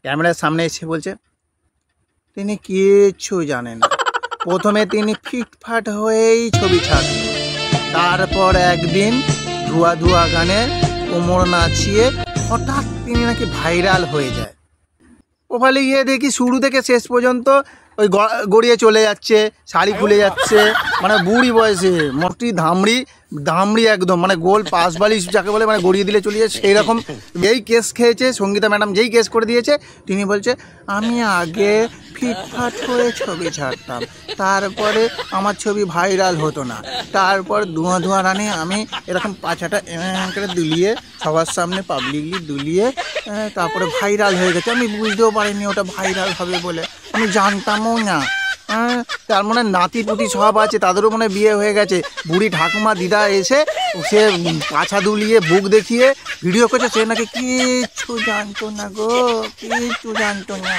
ক্যামেরার সামনে এসে বলছে তিনি কিচ্ছু জানেন না। প্রথমে তিনি ফিটফাট হয়েই ছবি ছাড়লেন, তারপর একদিন ধুয়া ধুয়া গানে কোমর নাচিয়ে হঠাৎ তিনি নাকি ভাইরাল হয়ে যায়। প্রোফাইলে গিয়ে দেখি শুরু থেকে শেষ পর্যন্ত ওই গড়িয়ে চলে যাচ্ছে, শাড়ি খুলে যাচ্ছে, মানে বুড়ি বয়সে মোটি ধামড়ি একদম, মানে গোল পাশ বালিশ যাকে বলে, মানে গড়িয়ে দিলে চলে যায় সেই রকম। যেই কেস খেয়েছে সঙ্গীতা ম্যাডাম, যেই কেস করে দিয়েছে, তিনি বলছে আমি আগে ফিটফাট হয়ে ছবি ছাড়তাম, তারপরে আমার ছবি ভাইরাল হতো না, তারপর ধোঁয়া ধোঁয়া রানে আমি এরকম পাছাটা করে দুলিয়ে সবার সামনে পাবলিকলি দুলিয়ে তারপরে ভাইরাল হয়ে গেছে। আমি বুঝতেও পারিনি ওটা ভাইরাল হবে বলে, আমি জানতামও না। তার মানে নাতি পুতি সব আছে, তাদেরও মানে বিয়ে হয়ে গেছে। বুড়ি ঠাকুমা দিদা এসে সে পাছা দুলিয়ে বুক দেখিয়ে ভিডিও করছে, সে নাকি কিচ্ছু জানতো না গো, কিচ্ছু জানতো না।